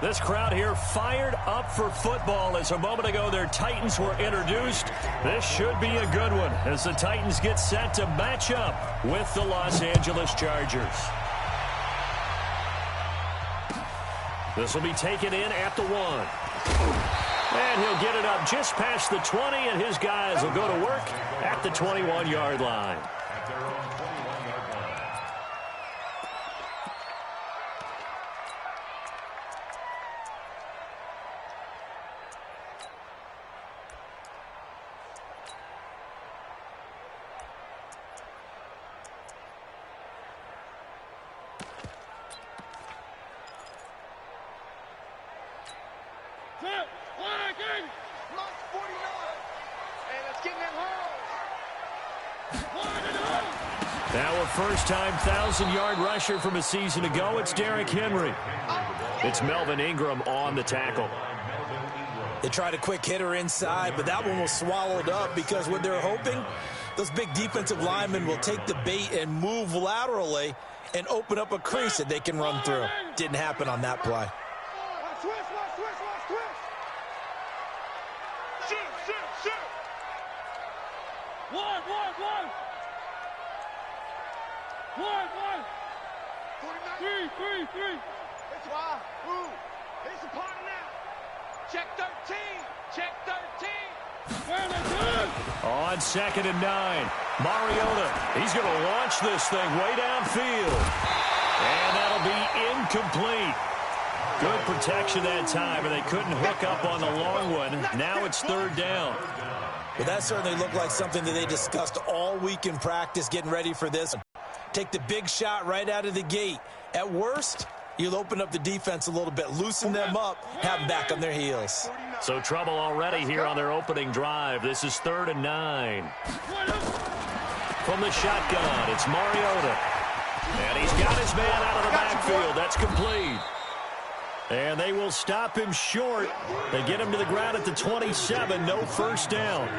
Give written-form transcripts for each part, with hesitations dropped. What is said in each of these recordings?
This crowd here fired up for football as a moment ago their Titans were introduced. This should be a good one as the Titans get set to match up with the Los Angeles Chargers. This will be taken in at the 1. And he'll get it up just past the 20, and his guys will go to work at the 21-yard line. Now a first-time 1,000-yard rusher from a season ago. It's Derrick Henry. It's Melvin Ingram on the tackle. They tried a quick hitter inside, but that one was swallowed up because what they're hoping, those big defensive linemen will take the bait and move laterally and open up a crease that they can run through. Didn't happen on that play. Three. It's wide. Ooh. It's a partner now. Check 13. Check 13. On 2nd and 9. Mariota. He's going to launch this thing way downfield. And that'll be incomplete. Good protection that time, and they couldn't hook up on the long one. Now it's 3rd down. Well, that certainly looked like something that they discussed all week in practice, getting ready for this. Take the big shot right out of the gate. At worst, you'll open up the defense a little bit, loosen them up, have them back on their heels. So trouble already here on their opening drive. This is 3rd and 9. From the shotgun, it's Mariota. And he's got his man out of the backfield. That's complete. And they will stop him short. They get him to the ground at the 27. No first down.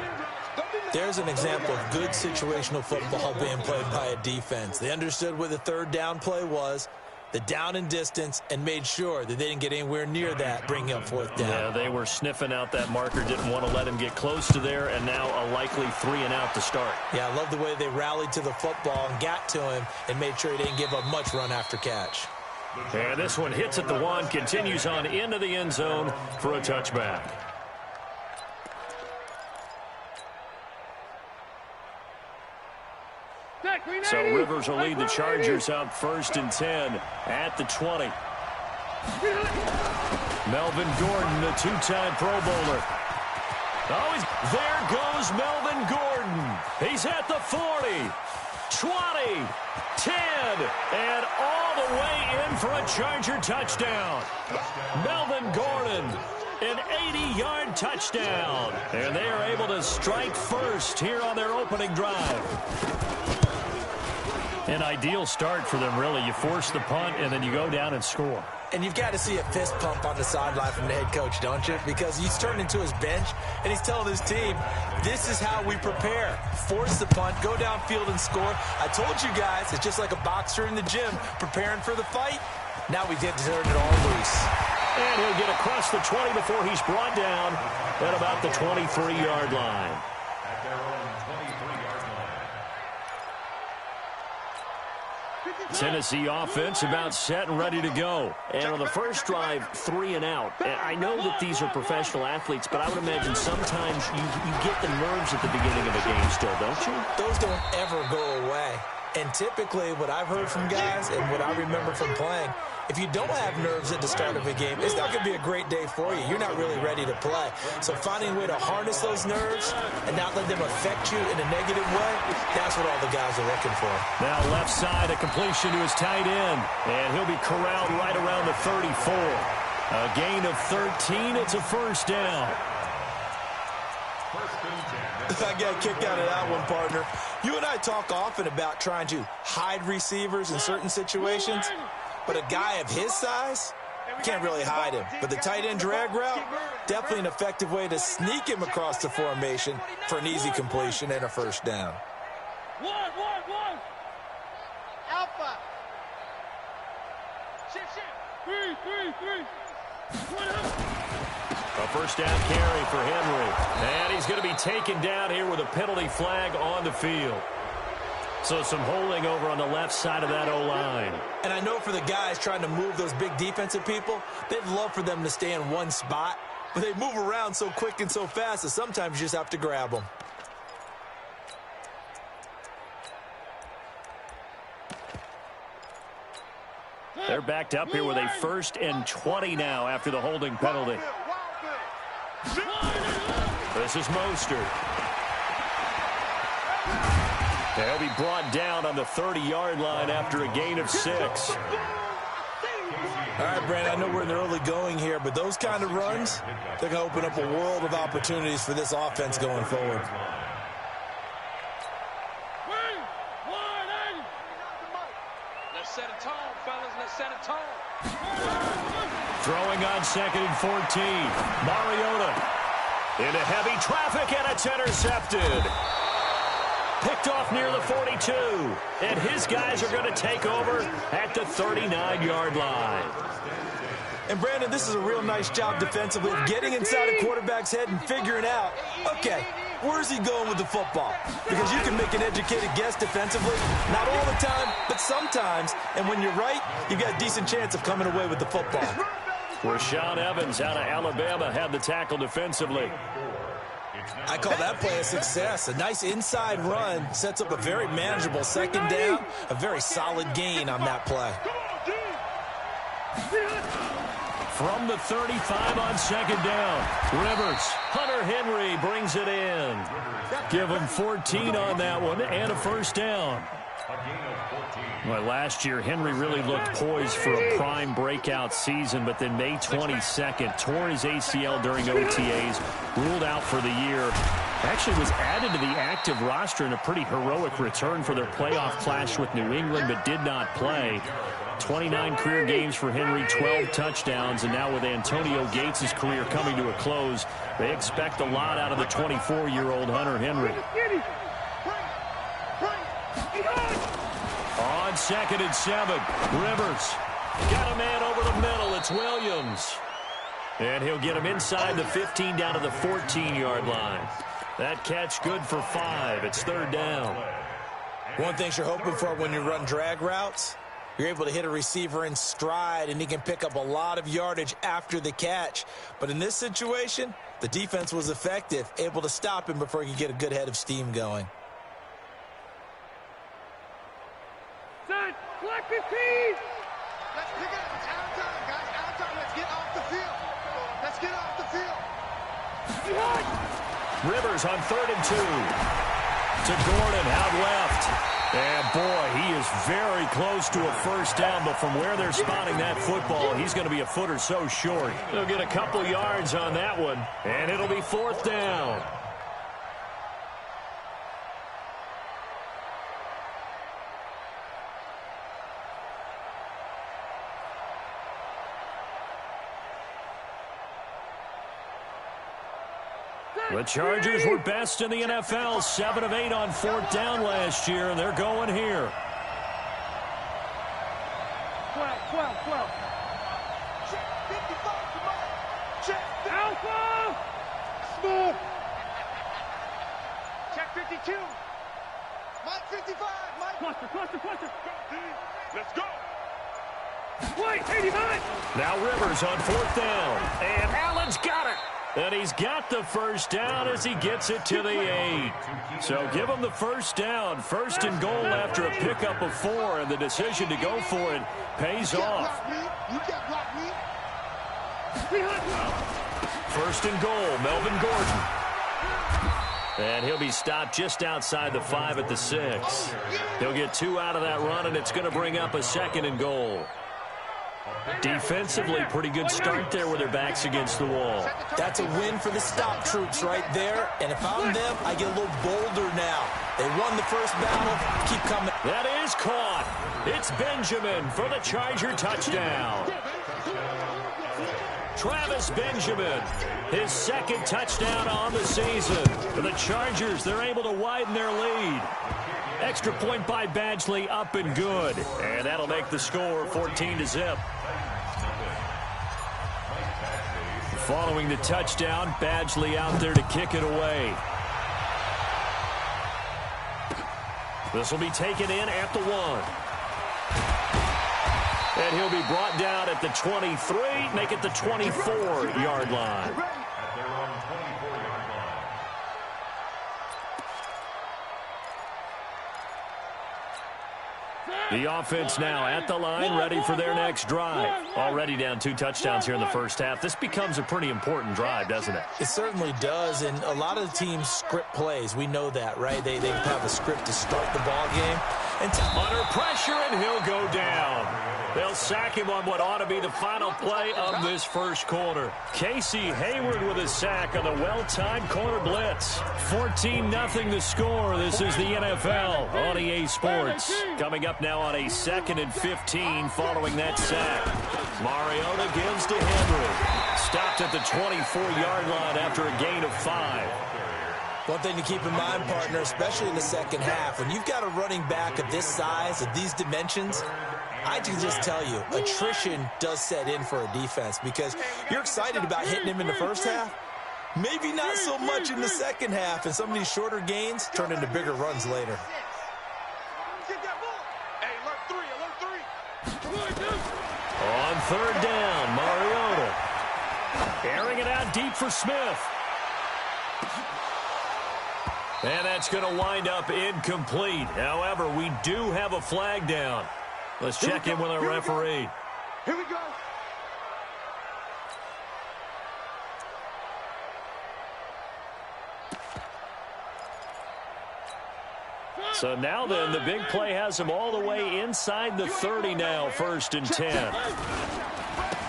There's an example of good situational football being played by a defense. They understood where the 3rd down play was, the down and distance, and made sure that they didn't get anywhere near that, bringing up 4th down. Yeah, they were sniffing out that marker, didn't want to let him get close to there, and now a likely 3 and out to start. Yeah, I love the way they rallied to the football and got to him and made sure he didn't give up much run after catch. And this one hits at the 1, continues on into the end zone for a touchback. So Rivers will lead the Chargers up 1st and 10 at the 20. Melvin Gordon, a 2-time Pro Bowler. Oh, there goes Melvin Gordon. He's at the 40, 20, 10, and all the way in for a Charger touchdown. Melvin Gordon, an 80-yard touchdown. And they are able to strike first here on their opening drive. An ideal start for them, really. You force the punt, and then you go down and score. And you've got to see a fist pump on the sideline from the head coach, don't you? Because he's turned into his bench, and he's telling his team, this is how we prepare. Force the punt, go downfield and score. I told you guys, it's just like a boxer in the gym preparing for the fight. Now we get to turn it all loose. And he'll get across the 20 before he's brought down at about the 23-yard line. Tennessee offense about set and ready to go. And on the first drive, 3 and out. I know that these are professional athletes, but I would imagine sometimes you get the nerves at the beginning of a game still, don't you? Those don't ever go away. And typically what I've heard from guys and what I remember from playing, if you don't have nerves at the start of a game, it's not going to be a great day for you. You're not really ready to play. So finding a way to harness those nerves and not let them affect you in a negative way, that's what all the guys are looking for. Now left side, a completion to his tight end. And he'll be corralled right around the 34. A gain of 13. It's a first down. I got a kick out of that one, partner. You and I talk often about trying to hide receivers in certain situations, but a guy of his size, can't really hide him. But the tight end drag route, definitely an effective way to sneak him across the formation for an easy completion and a first down. Alpha. Shift. 3. first down carry for Henry. And he's going to be taken down here with a penalty flag on the field. So some holding over on the left side of that O-line. And I know for the guys trying to move those big defensive people, they'd love for them to stay in one spot. But they move around so quick and so fast that sometimes you just have to grab them. They're backed up here with a 1st and 20 now after the holding penalty. This is Mostert. He'll be brought down on the 30-yard line after a gain of 6. All right, Brandon, I know we're in the early going here, but those kind of runs, they're going to open up a world of opportunities for this offense going forward. Let's set a tone, fellas. Let's set a tone. Throwing on 2nd and 14. Mariota into heavy traffic, and it's intercepted. Picked off near the 42. And his guys are going to take over at the 39-yard line. And, Brandon, this is a real nice job defensively of getting inside a quarterback's head and figuring out, okay, where's he going with the football? Because you can make an educated guess defensively, not all the time, but sometimes. And when you're right, you've got a decent chance of coming away with the football. Rashaan Evans out of Alabama had the tackle defensively. I call that play a success. A nice inside run sets up a very manageable 2nd down, a very solid gain on that play. From the 35 on 2nd down, Rivers. Hunter Henry brings it in. Give him 14 on that one and a 1st down. Well, last year, Henry really looked poised for a prime breakout season, but then May 22nd, tore his ACL during OTAs, ruled out for the year. Actually was added to the active roster in a pretty heroic return for their playoff clash with New England, but did not play. 29 career games for Henry, 12 touchdowns, and now with Antonio Gates' career coming to a close, they expect a lot out of the 24-year-old Hunter Henry. On 2nd and 7, Rivers got a man over the middle. It's Williams. And he'll get him inside the 15 down to the 14-yard line. That catch good for 5. It's 3rd down. One thing you're hoping for when you run drag routes, you're able to hit a receiver in stride, and he can pick up a lot of yardage after the catch. But in this situation, the defense was effective, able to stop him before he could get a good head of steam going. Black 15! Let's pick it up. It's out of time, guys. Out of time. Let's get off the field. Let's get off the field. Rivers on 3rd and 2. To Gordon out left. And, boy, he is very close to a 1st down, but from where they're spotting that football, he's going to be a foot or so short. He'll get a couple yards on that one, and it'll be 4th down. The Chargers were best in the NFL, 7 of 8 on 4th down last year, and they're going here. 12. Check 55, come on. Check Alpha. Smooth. Check 52. Mike 55, Mike. Cluster. Let's go. Wait, 89. Now Rivers on 4th down, and Allen's got it. And he's got the 1st down as he gets it to the 8. So give him the 1st down. 1st and goal after a pickup of 4, and the decision to go for it pays off. You can't block me. 1st and goal, Melvin Gordon. And he'll be stopped just outside the 5 at the 6. He'll get 2 out of that run, and it's going to bring up a 2nd and goal. Defensively, pretty good start there with their backs against the wall. That's a win for the stop troops right there. And if I'm them, I get a little bolder now. They won the first battle. Keep coming. That is caught. It's Benjamin for the Charger touchdown. Travis Benjamin, his 2nd touchdown on the season. For the Chargers, they're able to widen their lead. Extra point by Badgley, up and good. And that'll make the score 14-0. Following the touchdown, Badgley out there to kick it away. This will be taken in at the 1. And he'll be brought down at the 23, make it the 24-yard line. The offense now at the line, ready for their next drive. Already down 2 touchdowns here in the first half. This becomes a pretty important drive, doesn't it? It certainly does, and a lot of the teams script plays. We know that, right? They have a script to start the ball game. And under pressure, and he'll go down. They'll sack him on what ought to be the final play of this first quarter. Casey Hayward with a sack on the well-timed corner blitz. 14-0 the score. This is the NFL on EA Sports. Coming up now on a 2nd and 15 following that sack. Mariota gives to Henry. Stopped at the 24-yard line after a gain of 5. One thing to keep in mind, partner, especially in the second half, when you've got a running back of this size, of these dimensions, I can just tell you, attrition does set in for a defense because you're excited about hitting him in the first half. Maybe not so much in the second half, and some of these shorter gains turn into bigger runs later. On 3rd down, Mariota. Airing it out deep for Smith. And that's going to wind up incomplete. However, we do have a flag down. Let's check in with our referee. Here we go. So now then, the big play has him all the way inside the 30 now, 1st and 10.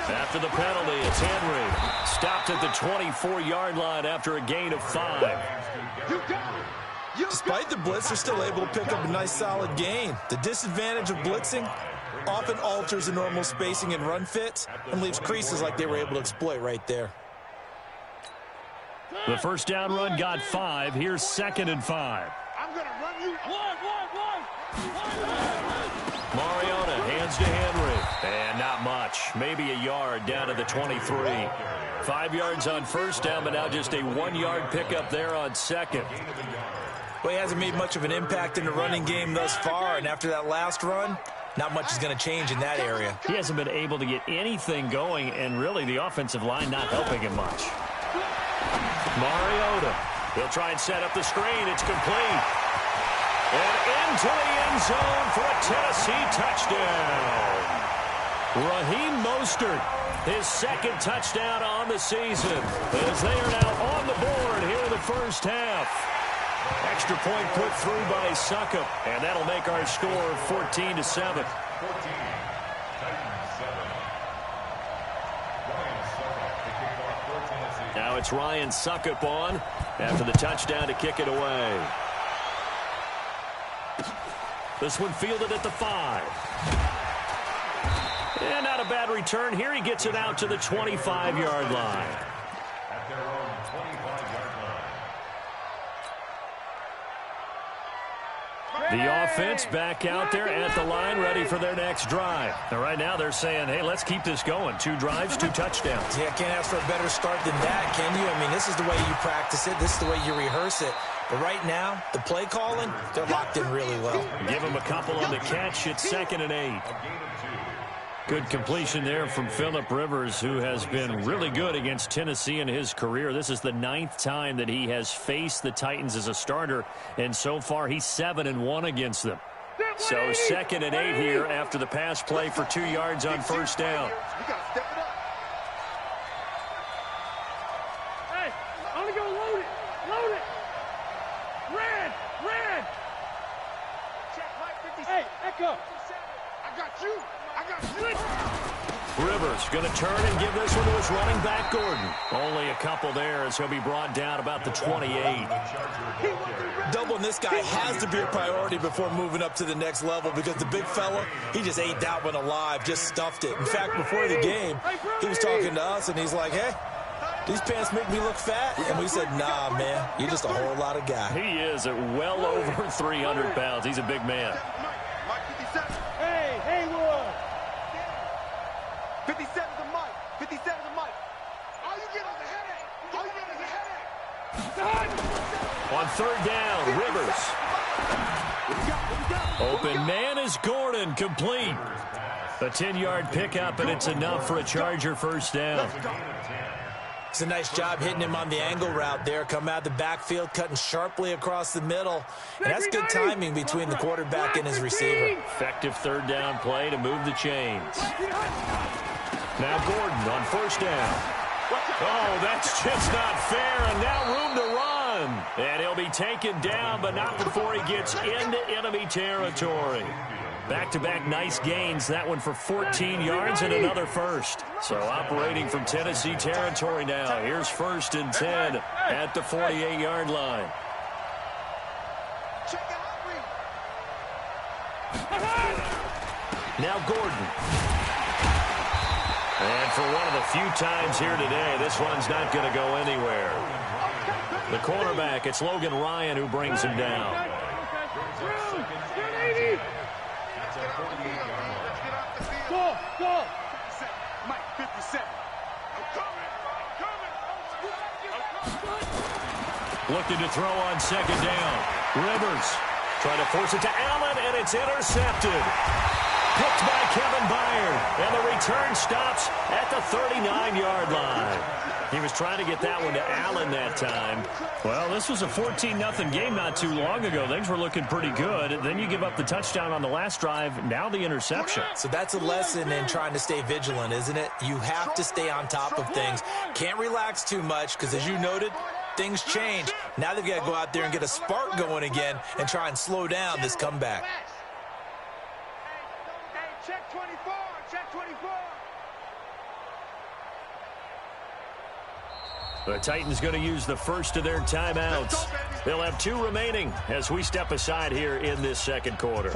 After the penalty, it's Henry. Stopped at the 24-yard line after a gain of 5. Despite the blitz, they're still able to pick up a nice solid gain. The disadvantage of blitzing often alters the normal spacing and run fits and leaves creases like they were able to exploit right there. The first down run got 5. Here's 2nd and 5. I'm going to run you. Mariota hands to Henry. And not much. Maybe a yard down to the 23. 5 yards on first down, but now just a 1-yard pickup there on 2nd. Well, he hasn't made much of an impact in the running game thus far, and after that last run, not much is going to change in that area. He hasn't been able to get anything going, and really the offensive line not helping him much. Mariota. He'll try and set up the screen. It's complete. And into the end zone for a Tennessee touchdown. Raheem Mostert, his 2nd touchdown on the season, as they are now on the board here in the first half. Extra point put through by Succop, and that'll make our score 14-7. Now it's Ryan Succop on after the touchdown to kick it away. This one fielded at the 5. And not a bad return here. He gets it out to the 25-yard line. At their own 25-yard line. The offense back out there at the line, ready for their next drive. And right now they're saying, hey, let's keep this going. 2 drives, 2 touchdowns. Yeah, can't ask for a better start than that, can you? I mean, this is the way you practice it. This is the way you rehearse it. But right now, the play calling, they're locked in really well. Give him a couple on the catch. It's 2nd and 8. Good completion there from Phillip Rivers, who has been really good against Tennessee in his career. This is the 9th time that he has faced the Titans as a starter, and so far he's 7-1 against them. So 2nd and 8 here after the pass play for 2 yards on first down. We got to step it up. Hey, only go load it. Load it. Red. Check Mike 57. Hey, Echo. I got you. Rivers going to turn and give this one to his running back, Gordon. Only a couple there as he'll be brought down about the 28. Doubling this guy has to be a priority before moving up to the next level because the big fella, he just ate that one alive, just stuffed it. In fact, before the game, he was talking to us, and he's like, hey, these pants make me look fat. And we said, nah, man, you're just a whole lot of guy. He is at well over 300 pounds. He's a big man. Mike 57. Hey, Haywood. 57 to Mike. 57 to Mike. All you get is a headache. All you get is a headache. On third down, Rivers. Open man is Gordon, complete. A 10-yard pickup, and it's enough for a Charger first down. It's a nice job hitting him on the angle route there. Come out of the backfield, cutting sharply across the middle. And that's good timing between the quarterback and his receiver. Effective third down play to move the chains. Now Gordon on first down. Oh, that's just not fair, and now room to run. And he'll be taken down, but not before he gets into enemy territory. Back-to-back nice gains, that one for 14 yards and another first. So operating from Tennessee territory now. Here's 1st and 10 at the 48-yard line. Now Gordon. And for one of the few times here today, this one's not going to go anywhere. The cornerback, it's Logan Ryan who brings him down. Go. Mike, 57. I'm coming. Looking to throw on second down. Rivers trying to force it to Allen, and it's intercepted. Picked by Kevin Byard, and the return stops at the 39-yard line. He was trying to get that one to Allen that time. Well, this was a 14-0 game not too long ago. Things were looking pretty good. Then you give up the touchdown on the last drive. Now the interception. So that's a lesson in trying to stay vigilant, isn't it? You have to stay on top of things. Can't relax too much because, as you noted, things change. Now they've got to go out there and get a spark going again and try and slow down this comeback. Hey, check 24. Check 24. The Titans going to use the first of their timeouts. They'll have 2 remaining as we step aside here in this second quarter.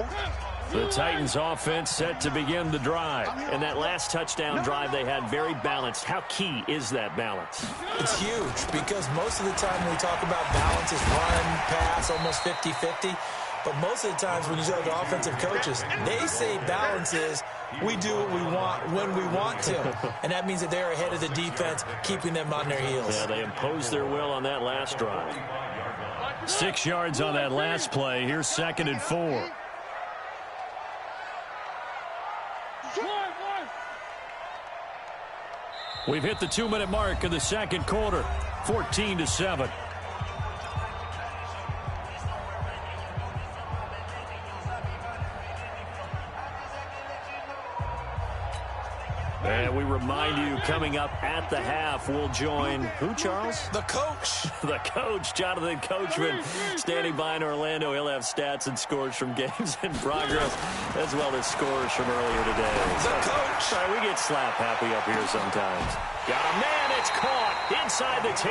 The Titans offense set to begin the drive. And that last touchdown drive they had very balanced. How key is that balance? It's huge because most of the time when we talk about balance is run, pass, almost 50-50. But most of the times when you talk to offensive coaches, they say balance is we do what we want when we want to. And that means that they're ahead of the defense, keeping them on their heels. Yeah, they imposed their will on that last drive. 6 yards on that last play. Here's 2nd and 4. We've hit the 2-minute mark of the second quarter. 14-7. And we remind you, coming up at the half, we'll join who, Charles? The coach. The coach, Jonathan Coachman, standing by in Orlando. He'll have stats and scores from games in progress, as well as scores from earlier today. The coach. Sorry, we get slap happy up here sometimes. Got a man, it's caught inside the 10.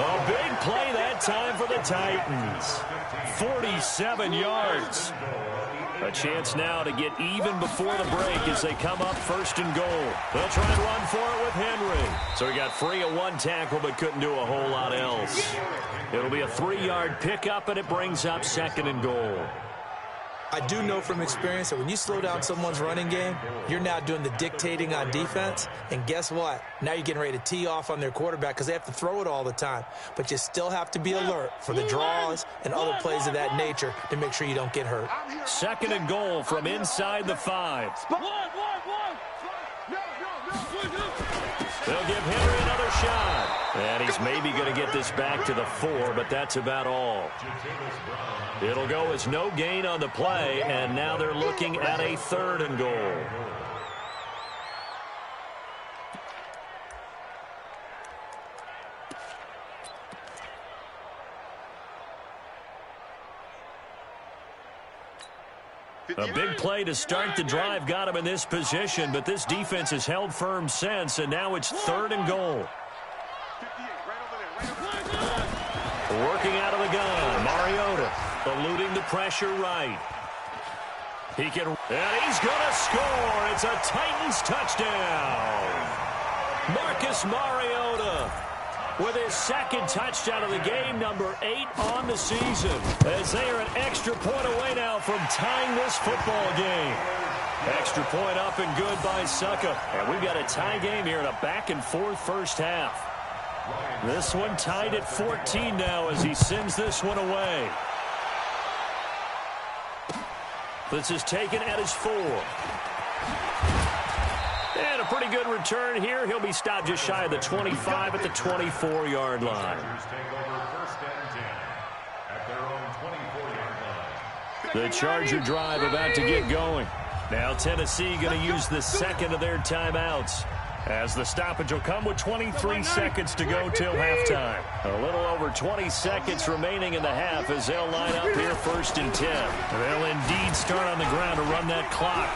A big play that time for the Titans. 47 yards. A chance now to get even before the break as they come up 1st and goal. They'll try and run for it with Henry. So he got free of 1 tackle but couldn't do a whole lot else. It'll be a 3-yard pickup, and it brings up 2nd and goal. I do know from experience that when you slow down someone's running game, you're now doing the dictating on defense. And guess what? Now you're getting ready to tee off on their quarterback because they have to throw it all the time. But you still have to be alert for the draws and other plays of that nature to make sure you don't get hurt. 2nd and goal from inside the 5. They'll give Henry another shot. And he's maybe going to get this back to the 4, but that's about all. It'll go as no gain on the play, and now they're looking at a 3rd and goal. A big play to start the drive got him in this position, but this defense has held firm since, and now it's 3rd and goal. Working out of the gun, Mariota eluding the pressure right. He can, and he's going to score. It's a Titans touchdown. Marcus Mariota with his 2nd touchdown of the game, number 8 on the season, as they are an extra point away now from tying this football game. Extra point up and good by Succa. And we've got a tie game here in a back-and-forth first half. This one tied at 14 now as he sends this one away. This is taken at his 4. And a pretty good return here. He'll be stopped just shy of the 25 at the 24-yard line. The Charger drive about to get going. Now Tennessee going to use the second of their timeouts, as the stoppage will come with 23 seconds to go till halftime. A little over 20 seconds remaining in the half as they'll line up here 1st and 10. They'll indeed start on the ground to run that clock.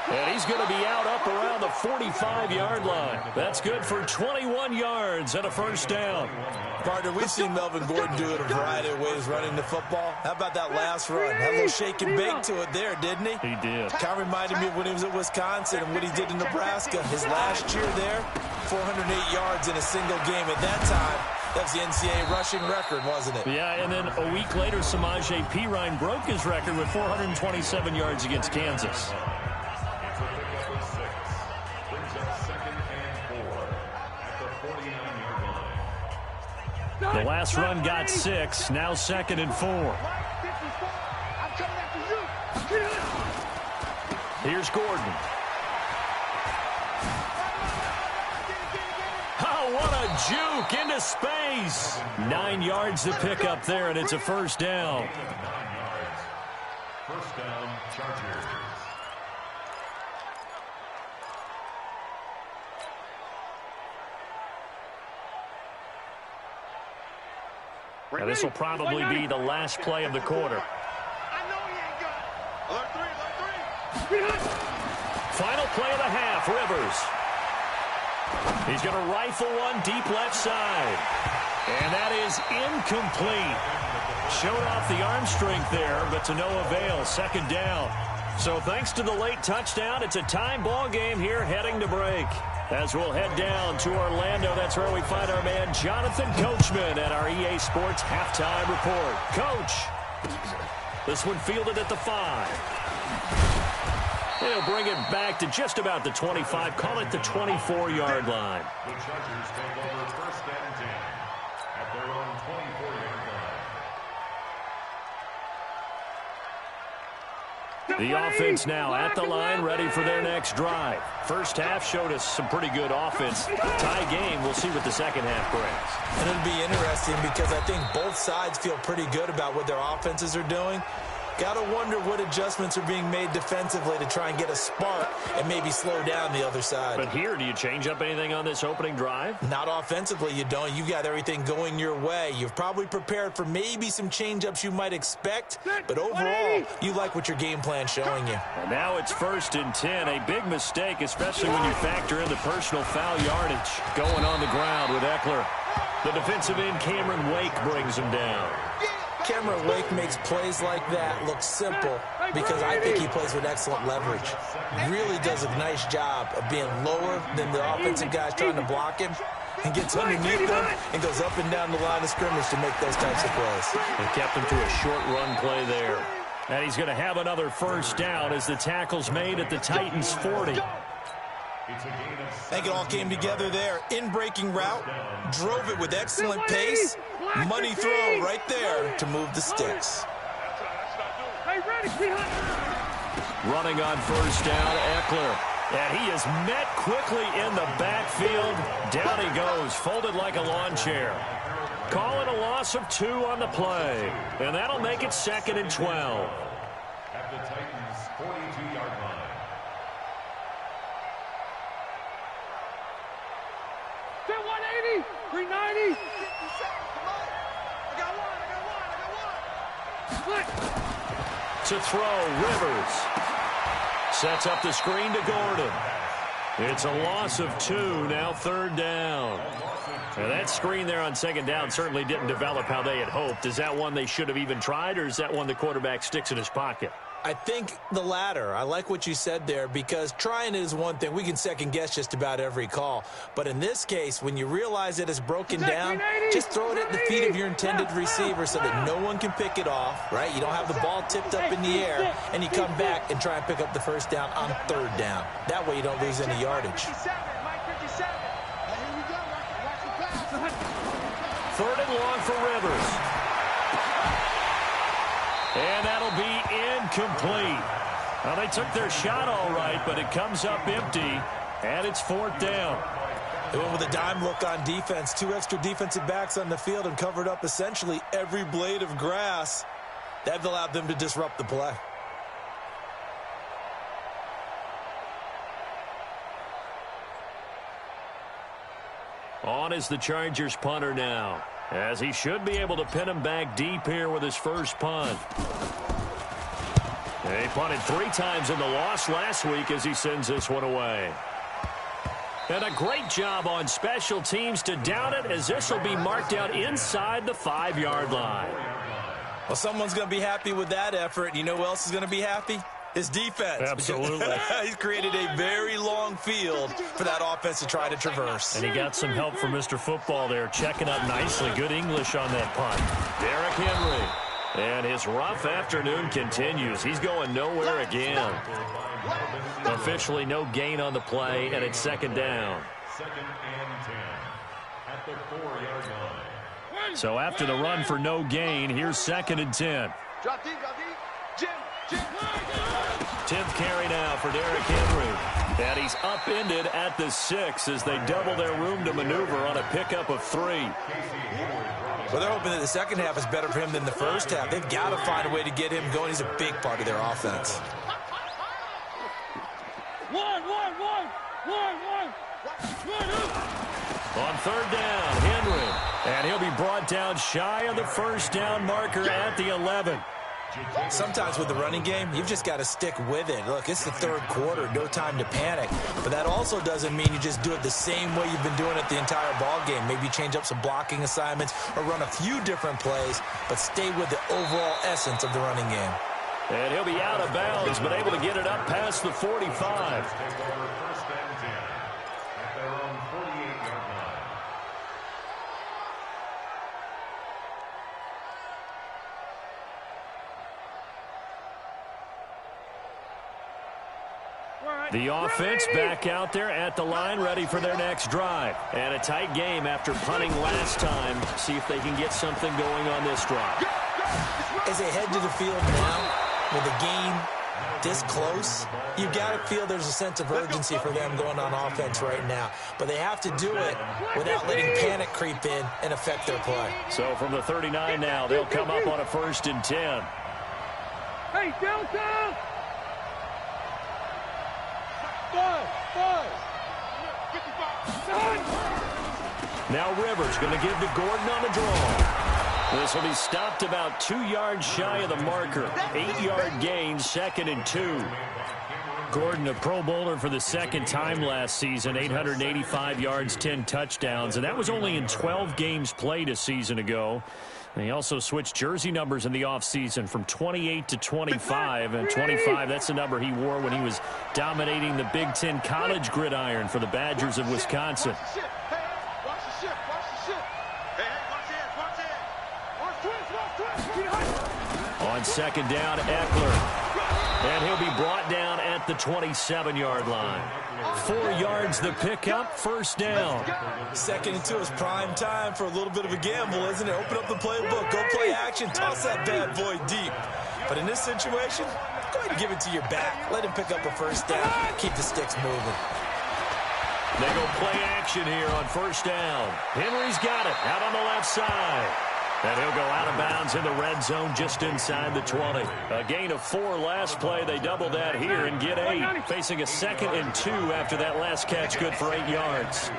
And he's going to be out up around the 45-yard line. That's good for 21 yards and a first down. Partner, we've seen Melvin Gordon do it a variety of ways running the football. How about that last run? Had a little shake and bake to it there, didn't he? He did. Kind of reminded me of when he was at Wisconsin and what he did in Nebraska. His last year there, 408 yards in a single game. At that time, that was the NCAA rushing record, wasn't it? Yeah, and then a week later, Samaje Perine broke his record with 427 yards against Kansas. The last run got 6, now 2nd and 4. Here's Gordon. Oh, what a juke into space. 9 yards to pick up there, and it's a first down. First down, Chargers. Now, this will probably be the last play of the quarter. I know he ain't got it. Alert 3, alert 3. Final play of the half, Rivers. He's going to rifle one deep left side. And that is incomplete. Showed off the arm strength there, but to no avail. 2nd down. So thanks to the late touchdown, it's a time ball game here heading to break. As we'll head down to Orlando, that's where we find our man Jonathan Coachman at our EA Sports Halftime Report. Coach, this one fielded at the 5. He'll bring it back to just about the 25, call it the 24-yard line. The Chargers take over 1st and 10 at their own 24-yard line. The offense now at the line, ready for their next drive. First half showed us some pretty good offense. Tie game, we'll see what the second half brings. And it'll be interesting because I think both sides feel pretty good about what their offenses are doing. Got to wonder what adjustments are being made defensively to try and get a spark and maybe slow down the other side. But here, do you change up anything on this opening drive? Not offensively, you don't. You've got everything going your way. You've probably prepared for maybe some change-ups you might expect, but overall, you like what your game plan's showing you. And now it's 1st and 10, a big mistake, especially when you factor in the personal foul yardage. Going on the ground with Eckler. The defensive end, Cameron Wake, brings him down. Cameron Wake makes plays like that look simple because I think he plays with excellent leverage. Really does a nice job of being lower than the offensive guys trying to block him and gets underneath them and goes up and down the line of scrimmage to make those types of plays. And kept him to a short run play there. And he's going to have another first down as the tackle's made at the Titans' 40. I think it all came together there. In-breaking route, drove it with excellent pace. Money throw right there to move the sticks. Running on first down, Eckler. And he is met quickly in the backfield. Down he goes, folded like a lawn chair. Call it a loss of 2 on the play. And that'll make it 2nd and 12. At the Titans' 42-yard line. They're 180, 390. To throw, Rivers. Sets up the screen to Gordon. It's a loss of 2, now 3rd down. Now that screen there on 2nd down certainly didn't develop how they had hoped. Is that one they should have even tried, or is that one the quarterback sticks in his pocket? I think the latter. I like what you said there, because trying it is one thing. We can second guess just about every call. But in this case, when you realize that it's broken down, just throw it at the feet of your intended receiver so that no one can pick it off, right? You don't have the ball tipped up in the air, and you come back and try and pick up the first down on third down. That way you don't lose any yardage. Third and long for Rivers. And that'll be incomplete. Well, they took their shot all right, but it comes up empty, and it's fourth down. They went with a dime look on defense. 2 extra defensive backs on the field and covered up essentially every blade of grass. That allowed them to disrupt the play. On is the Chargers punter now, as he should be able to pin him back deep here with his first punt. He punted 3 times in the loss last week as he sends this one away. And a great job on special teams to down it, as this will be marked out inside the 5-yard line. Well, someone's going to be happy with that effort. You know who else is going to be happy? His defense. Absolutely. He's created a very long field for that offense to try to traverse. And he got some help from Mr. Football there, checking up nicely. Good English on that punt. Derrick Henry. And his rough afternoon continues. He's going nowhere again. Officially no gain on the play, and it's second down. Second and 10 at the 4-yard line. So after the run for no gain, here's second and 10. Drop deep, Jim. 10th carry now for Derrick Henry. And he's upended at the 6 as they double their room to maneuver on a pickup of 3. Well, they're hoping that the second half is better for him than the first half. They've got to find a way to get him going. He's a big part of their offense. On third down, Henry. And he'll be brought down shy of the first down marker at the 11. Sometimes with the running game, you've just got to stick with it. Look, it's the third quarter, no time to panic. But that also doesn't mean you just do it the same way you've been doing it the entire ball game. Maybe change up some blocking assignments or run a few different plays, but stay with the overall essence of the running game. And he'll be out of bounds, but able to get it up past the 45. The offense back out there at the line, ready for their next drive. And a tight game after punting last time. See if they can get something going on this drive. As they head to the field now, with the game this close, you've got to feel there's a sense of urgency for them going on offense right now. But they have to do it without letting panic creep in and affect their play. So from the 39 now, they'll come up on a 1st and 10. Hey, Delta! Now Rivers going to give to Gordon on the draw. This will be stopped about 2 yards shy of the marker. 8-yard gain, 2nd and 2. Gordon, a Pro Bowler for the second time last season, 885 yards, 10 touchdowns, and that was only in 12 games played a season ago. And he also switched jersey numbers in the offseason from 28 to 25, and 25, that's the number he wore when he was dominating the Big Ten college gridiron for the Badgers of Wisconsin. On second down, Eckler. And he'll be brought down at the 27-yard line. 4 yards the pickup, first down. 2nd and 2 is prime time for a little bit of a gamble, isn't it? Open up the playbook, go play action, toss that bad boy deep. But in this situation, go ahead and give it to your back. Let him pick up a first down. Keep the sticks moving. They go play action here on first down. Henry's got it out on the left side. And he'll go out of bounds in the red zone just inside the 20. A gain of 4 last play. They double that here and get 8. Facing a 2nd and 2 after that last catch, good for 8 yards.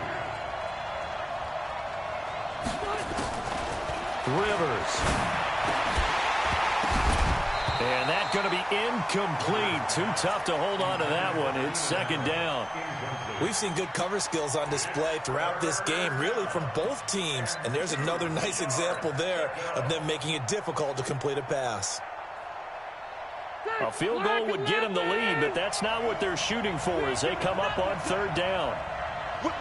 Rivers. And that's going to be incomplete. Too tough to hold on to that one. It's second down. We've seen good cover skills on display throughout this game, really from both teams. And there's another nice example there of them making it difficult to complete a pass. A field goal would get them the lead, but that's not what they're shooting for as they come up on third down. Whip.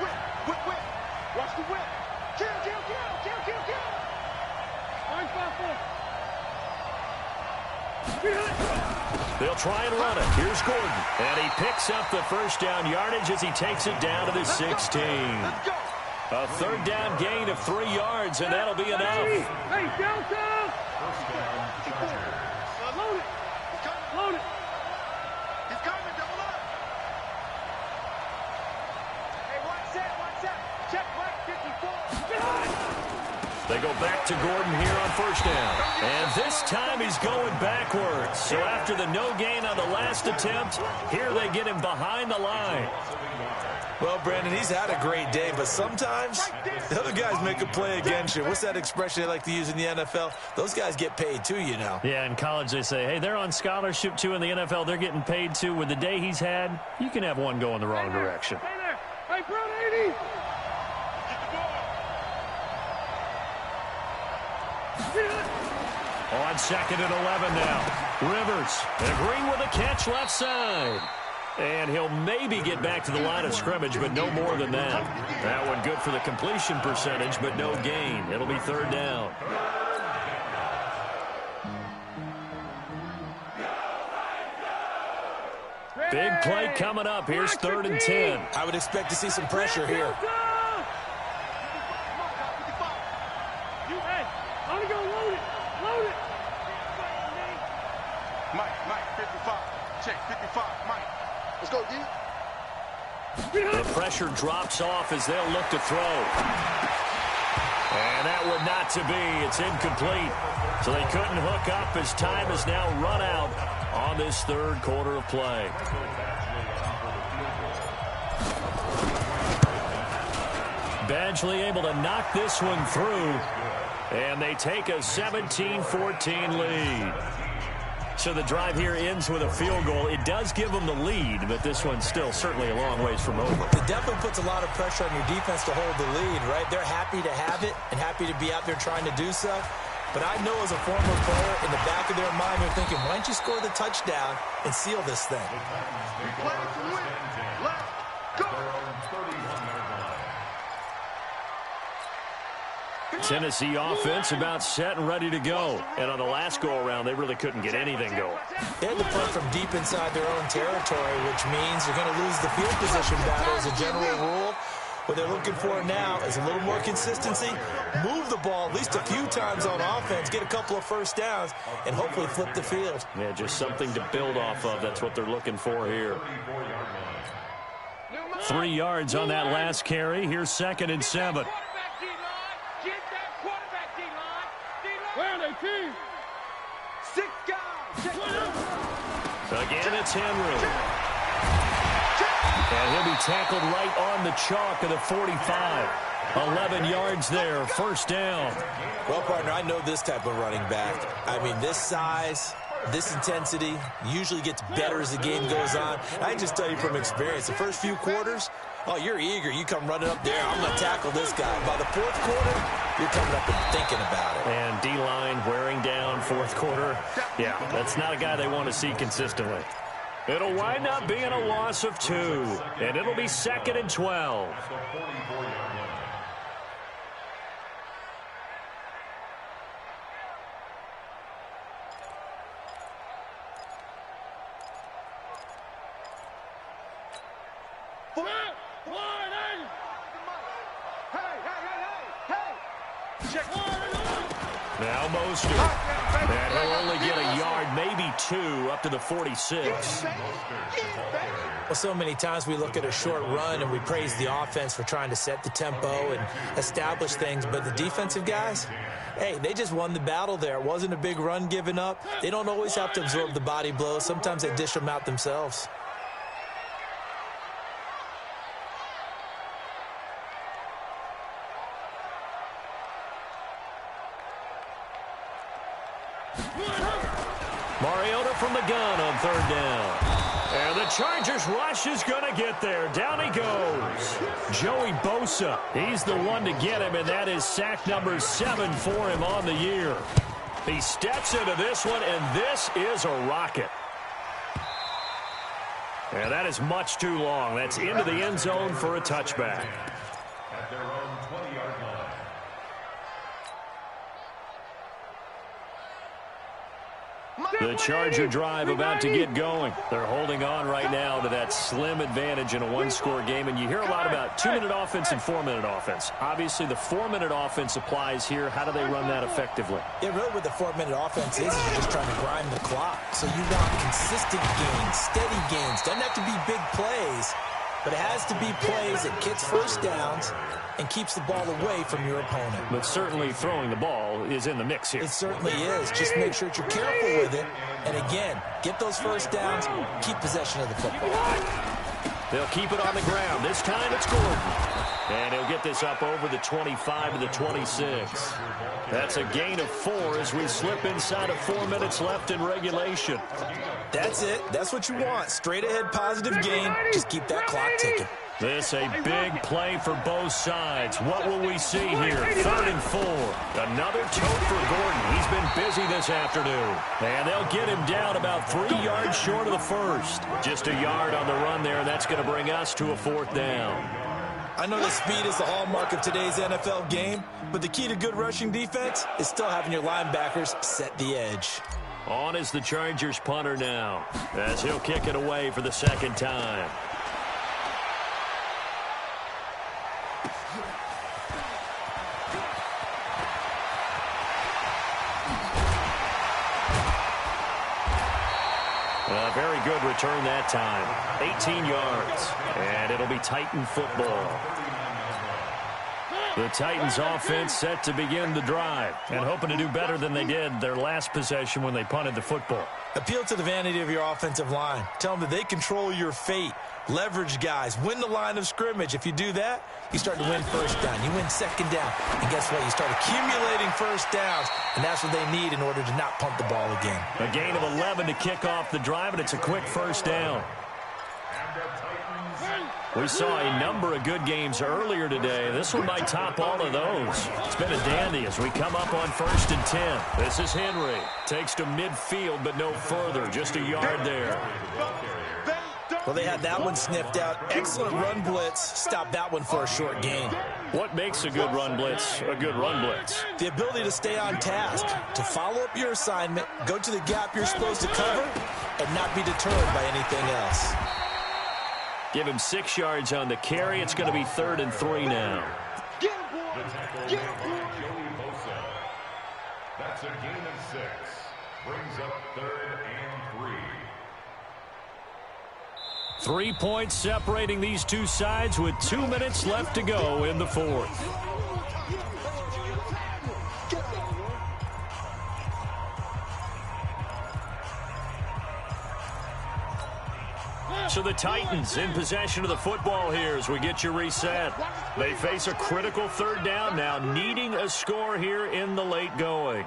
Watch the whip. Kill. They'll try and run it. Here's Gordon. And he picks up the first down yardage as he takes it down to the 16. Let's go. A third down gain of 3 yards, and that'll be enough. Hey, downtown. Load it. He's coming. Double up. Hey, watch that. Check right 54. They go back to Gordon here on first down. And this time he's going backwards. So after the no gain on the last attempt, here they get him behind the line. Well, Brandon, he's had a great day, but sometimes the other guys make a play against you. What's that expression they like to use in the NFL? Those guys get paid too, you know. Yeah, in college they say, hey, they're on scholarship too. In the NFL, they're getting paid too. With the day he's had, you can have one go in the wrong direction. Hey there. Hey, bro, 80. On second and 11 now. Rivers agreeing with a catch left side. And he'll maybe get back to the line of scrimmage, but no more than that. That one good for the completion percentage, but no gain. It'll be third down. Big play coming up. Here's third and 10. I would expect to see some pressure here. Mike, 55. Check, 55, Mike. Let's go, D. The pressure drops off as they'll look to throw. And that would not to be. It's incomplete. So they couldn't hook up as time is now run out on this third quarter of play. Badgley able to knock this one through. And they take a 17-14 lead. So the drive here ends with a field goal. It does give them the lead, but this one's still certainly a long ways from over. It definitely puts a lot of pressure on your defense to hold the lead, right? They're happy to have it and happy to be out there trying to do so. But I know as a former player, in the back of their mind, they're thinking, why don't you score the touchdown and seal this thing? Tennessee offense about set and ready to go. And on the last go-around, they really couldn't get anything going. They had to punt from deep inside their own territory, which means they're going to lose the field position battle as a general rule. What they're looking for now is a little more consistency, move the ball at least a few times on offense, get a couple of first downs, and hopefully flip the field. Yeah, just something to build off of. That's what they're looking for here. 3 yards on that last carry. Here's second and 7. Again, it's Henry. And he'll be tackled right on the chalk of the 45. 11 yards there, first down. Well, partner, I know this type of running back. I mean, this size, this intensity usually gets better as the game goes on. I can just tell you from experience, the first few quarters, oh, you're eager. You come running up there. I'm going to tackle this guy. By the fourth quarter, you're coming up and thinking about it. And D-line wearing down fourth quarter. Yeah, that's not a guy they want to see consistently. It'll wind up being a loss of 2. And it'll be second and 12. Now Mostert. And he'll only get a yard, maybe 2, up to the 46. Well, so many times we look at a short run and we praise the offense for trying to set the tempo and establish things. But the defensive guys, hey, they just won the battle there. It wasn't a big run given up. They don't always have to absorb the body blows. Sometimes they dish them out themselves. Mariota from the gun on third down. And the Chargers rush is going to get there. Down he goes. Joey Bosa, he's the one to get him, and that is sack number 7 for him on the year. He steps into this one, and this is a rocket. And that is much too long. That's into the end zone for a touchback. At their own 20-yard line. The Charger drive about to get going. They're holding on right now to that slim advantage in a one-score game. And you hear a lot about 2-minute offense and 4-minute offense. Obviously, the 4-minute offense applies here. How do they run that effectively? Yeah, really what the 4-minute offense is you're just trying to grind the clock. So you want consistent gains, steady gains. Doesn't have to be big plays, but it has to be plays that gets first downs and keeps the ball away from your opponent. But certainly throwing the ball is in the mix here. It certainly is. Just make sure that you're careful with it. And again, get those first downs, keep possession of the football. They'll keep it on the ground. This time it's Gordon. And he'll get this up over the 25 to the 26. That's a gain of 4 as we slip inside of 4 minutes left in regulation. That's it. That's what you want. Straight ahead positive gain. Just keep that clock ticking. This a big play for both sides. What will we see here? 3rd and 4. Another tote for Gordon. He's been busy this afternoon. And they'll get him down about 3 yards short of the first. Just a yard on the run there, and that's going to bring us to a 4th down. I know that speed is the hallmark of today's NFL game, but the key to good rushing defense is still having your linebackers set the edge. On is the Chargers punter now, as he'll kick it away for the 2nd time. A very good return that time. 18 yards. And it'll be Titan football. The Titans offense set to begin the drive and hoping to do better than they did their last possession when they punted the football. Appeal to the vanity of your offensive line. Tell them that they control your fate. Leverage guys. Win the line of scrimmage. If you do that, you start to win first down. You win 2nd down. And guess what? You start accumulating first downs, and that's what they need in order to not punt the ball again. A gain of 11 to kick off the drive, and it's a quick first down. We saw a number of good games earlier today. This one might top all of those. It's been a dandy as we come up on 1st and 10. This is Henry. Takes to midfield, but no further. Just a yard there. Well, they had that one sniffed out. Excellent run blitz. Stop that one for a short gain. What makes a good run blitz a good run blitz? The ability to stay on task, to follow up your assignment, go to the gap you're supposed to cover, and not be deterred by anything else. Give him 6 yards on the carry. It's going to be 3rd and 3 now. Get him, boy. Get him, boy. That's a gain of 6. Brings up 3rd and 3. 3 points separating these two sides with 2 minutes left to go in the 4th. So the Titans in possession of the football here as we get you reset. They face a critical 3rd down now, needing a score here in the late going.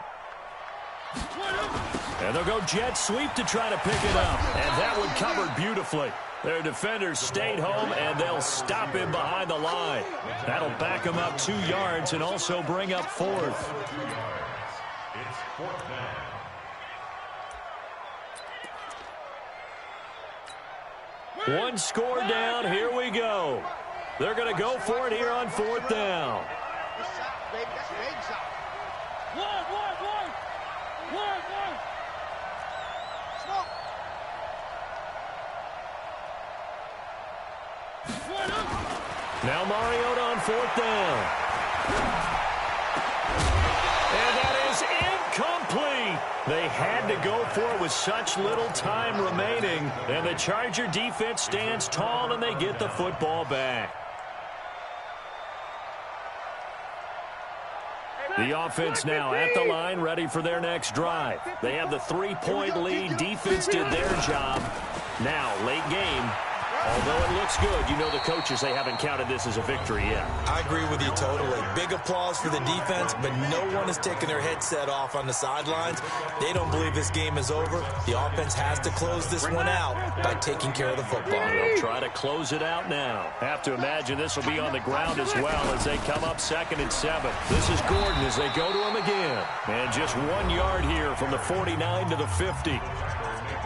And they'll go jet sweep to try to pick it up. And that one covered beautifully. Their defenders stayed home, and they'll stop him behind the line. That'll back him up 2 yards and also bring up 4th. It's 4th down. One score down. Here we go. They're going to go for it here on 4th down. That's south, baby. That's big south. Smoke. Now Mariota on 4th down. And that is incomplete. They had to go for it with such little time remaining. And the Charger defense stands tall, and they get the football back. The offense now at the line, ready for their next drive. They have the 3-point lead. Defense did their job. Now, late game. Although it looks good, you know the coaches, they haven't counted this as a victory yet. I agree with you totally. Big applause for the defense, but no one is taking their headset off on the sidelines. They don't believe this game is over. The offense has to close this one out by taking care of the football. They'll try to close it out now. Have to imagine this will be on the ground as well as they come up 2nd and 7. This is Gordon as they go to him again. And just 1 yard here from the 49 to the 50.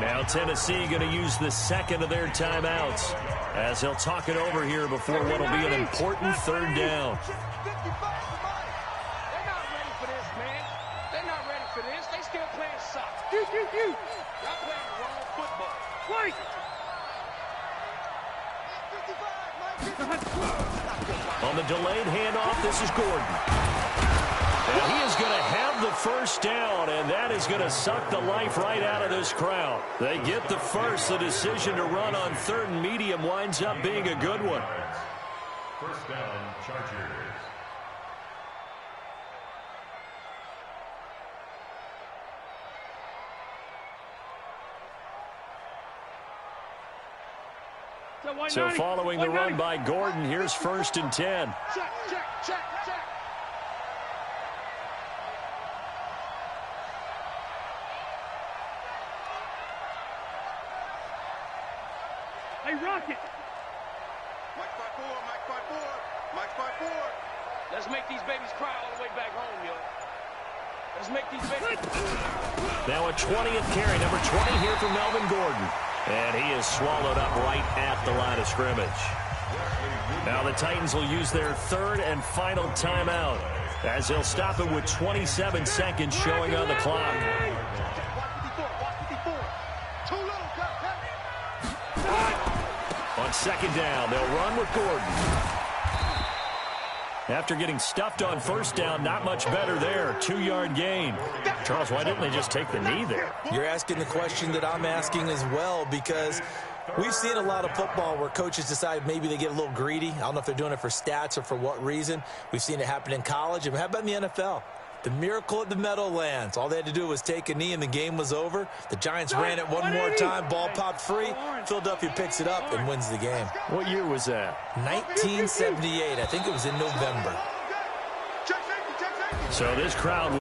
Now Tennessee going to use the second of their timeouts as he'll talk it over here before what will be an important third down. They're not ready for this, man. They're not ready for this. They still playing soccer. Y'all playing the wrong football. Wait. On the delayed handoff, this is Gordon. And he is going to have the first down, and that is going to suck the life right out of this crowd. They get the first. The decision to run on third and medium winds up being a good one. First down, Chargers. So following the run by Gordon, here's 1st and 10. Check. Hey, Rocket. Mike 5-4. Let's make these babies cry all the way back home, yo. Let's make these babies. Now a 20th carry, number 20 here for Melvin Gordon. And he is swallowed up right at the line of scrimmage. Now the Titans will use their third and final timeout as they'll stop it with 27 seconds showing on the clock. On second down, they'll run with Gordon. After getting stuffed on first down, not much better there. 2-yard gain. Charles, why didn't they just take the knee there? You're asking the question that I'm asking as well, because we've seen a lot of football where coaches decide maybe they get a little greedy. I don't know if they're doing it for stats or for what reason. We've seen it happen in college. And how about in the NFL? The miracle at the Meadowlands. All they had to do was take a knee and the game was over. The Giants ran it one more time. Ball popped free. Philadelphia picks it up and wins the game. What year was that? 1978. I think it was in November. So this crowd